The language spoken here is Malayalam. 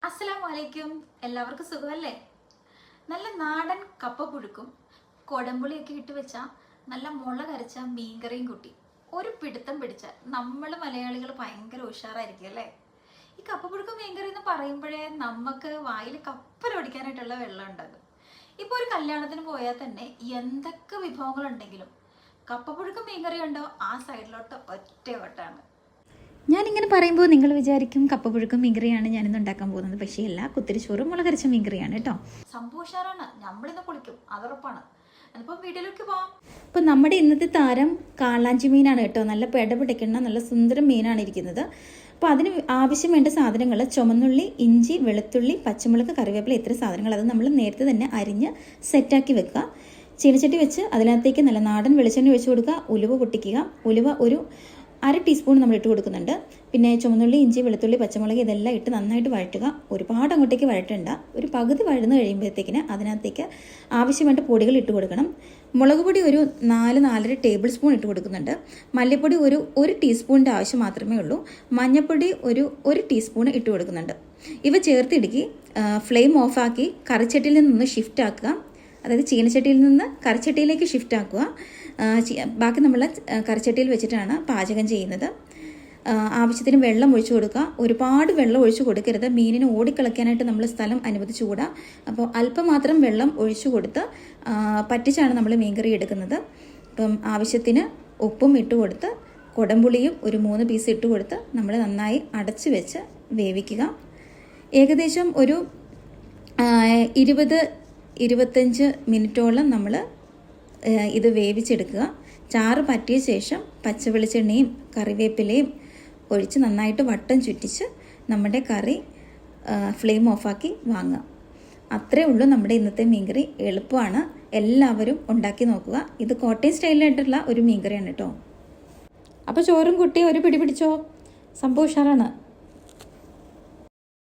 അസ്സലാമലൈക്കും. എല്ലാവർക്കും സുഖമല്ലേ? നല്ല നാടൻ കപ്പ പുഴുക്കും കൊടമ്പുളിയൊക്കെ ഇട്ട് വെച്ച നല്ല മുളക് അരച്ച മീൻകറിയും കൂട്ടി ഒരു പിടുത്തം പിടിച്ചാൽ നമ്മൾ മലയാളികൾ ഭയങ്കര ഉഷാറായിരിക്കും അല്ലേ? ഈ കപ്പ പുഴുക്കും മീൻകറി എന്ന് പറയുമ്പോഴേ നമുക്ക് വായിൽ കപ്പലൊടിക്കാനായിട്ടുള്ള വെള്ളം ഉണ്ടാകും. ഇപ്പോൾ ഒരു കല്യാണത്തിന് പോയാൽ തന്നെ എന്തൊക്കെ വിഭവങ്ങളുണ്ടെങ്കിലും കപ്പ പുഴുക്കും മീൻകറി ഉണ്ടോ ആ സൈഡിലോട്ട് ഒറ്റ വട്ടാണ്. ഞാനിങ്ങനെ പറയുമ്പോൾ നിങ്ങൾ വിചാരിക്കും കപ്പപ്പുഴുക്കും മീൻകറിയാണ് ഞാനിന്ന് ഉണ്ടാക്കാൻ പോകുന്നത്. പക്ഷേ അല്ല, കുത്തിരിച്ചോറും മുളകരച്ച മീൻകറിയാണ് കേട്ടോ. സംഭവഷാറാണ്, നമ്മളിന്ന് പൊളിക്കും, അതുറപ്പാണ്. അതിപ്പോൾ വീട്ടിലേക്ക് പോവാം. അപ്പോൾ നമ്മുടെ ഇന്നത്തെ താരം കാളാഞ്ചി മീനാണ് കേട്ടോ. നല്ല പിടപിടിക്കുന്ന നല്ല സുന്ദരം മീനാണ് ഇരിക്കുന്നത്. അപ്പോൾ അതിന് ആവശ്യം വേണ്ട സാധനങ്ങൾ ചുമന്നുള്ളി, ഇഞ്ചി, വെളുത്തുള്ളി, പച്ചമുളക്, കറിവേപ്പില, ഇത്ര സാധനങ്ങൾ. അത് നമ്മൾ നേരത്തെ തന്നെ അരിഞ്ഞ് സെറ്റാക്കി വെക്കുക. ചീനച്ചട്ടി വെച്ച് അതിനകത്തേക്ക് നല്ല നാടൻ വെളിച്ചെണ്ണ ഒഴിച്ച് കൊടുക്കുക. ഉലുവ പൊട്ടിക്കുക. ഉലുവ ഒരു 1/2 ടീസ്പൂൺ നമ്മൾ ഇട്ട് കൊടുക്കുന്നുണ്ട്. പിന്നെ ചുമന്നുള്ളി, ഇഞ്ചി, വെളുത്തുള്ളി, പച്ചമുളക് ഇതെല്ലാം ഇട്ട് നന്നായിട്ട് വഴറ്റുക. ഒരുപാട് അങ്ങോട്ടേക്ക് വഴറ്റണ്ട. ഒരു പകുതി വഴന്ന് കഴിയുമ്പോഴത്തേക്കിന് അതിനകത്തേക്ക് ആവശ്യമായിട്ട് പൊടികൾ ഇട്ട് കൊടുക്കണം. മുളക് പൊടി ഒരു 4-4.5 ടേബിൾ സ്പൂൺ ഇട്ട് കൊടുക്കുന്നുണ്ട്. മല്ലിപ്പൊടി ഒരു ടീസ്പൂണിൻ്റെ ആവശ്യം മാത്രമേ ഉള്ളൂ. മഞ്ഞൾപ്പൊടി ഒരു ടീസ്പൂൺ ഇട്ട് കൊടുക്കുന്നുണ്ട്. ഇവ ചേർത്തിടുക്കി ഫ്ലെയിം ഓഫാക്കി കറിച്ചട്ടിയിൽ നിന്ന് ഷിഫ്റ്റ് ആക്കുക. അതായത് ചീനച്ചട്ടിയിൽ നിന്ന് കറിച്ചട്ടിയിലേക്ക് ഷിഫ്റ്റ് ആക്കുക. ബാക്കി നമ്മൾ കറിച്ചട്ടിയിൽ വെച്ചിട്ടാണ് പാചകം ചെയ്യുന്നത്. ആവശ്യത്തിന് വെള്ളം ഒഴിച്ചു കൊടുക്കുക. ഒരുപാട് വെള്ളം ഒഴിച്ചു കൊടുക്കരുത്. മീനിന് ഓടിക്കളിക്കാനായിട്ട് നമ്മൾ സ്ഥലം അനുവദിച്ചുകൂടാ. അപ്പോൾ അല്പം മാത്രം വെള്ളം ഒഴിച്ചു കൊടുത്ത് പറ്റിച്ചാണ് നമ്മൾ മീൻകറി എടുക്കുന്നത്. അപ്പം ആവശ്യത്തിന് ഉപ്പും ഇട്ട് കൊടുത്ത് കൊടംപുളിയും ഒരു 3 പീസ് ഇട്ട് കൊടുത്ത് നമ്മൾ നന്നായി അടച്ച് വെച്ച് വേവിക്കുക. ഏകദേശം ഒരു 20-25 മിനിറ്റോളം നമ്മൾ ഇത് വേവിച്ചെടുക്കുക. ചാറ് പറ്റിയ ശേഷം പച്ചവെളിച്ചെണ്ണയും കറിവേപ്പിലയും ഒഴിച്ച് നന്നായിട്ട് വട്ടം ചുറ്റിച്ച് നമ്മുടെ കറി ഫ്ലെയിം ഓഫാക്കി വാങ്ങുക. അത്രേ ഉള്ളൂ നമ്മുടെ ഇന്നത്തെ മീൻകറി. എളുപ്പമാണ്, എല്ലാവരും ഉണ്ടാക്കി നോക്കുക. ഇത് കോട്ടയം സ്റ്റൈലിലായിട്ടുള്ള ഒരു മീൻകറിയാണ് കേട്ടോ. അപ്പോൾ ചോറും കുട്ടി ഒരു പിടി പിടിച്ചോ, സംഭവം ഉഷാറാണ്.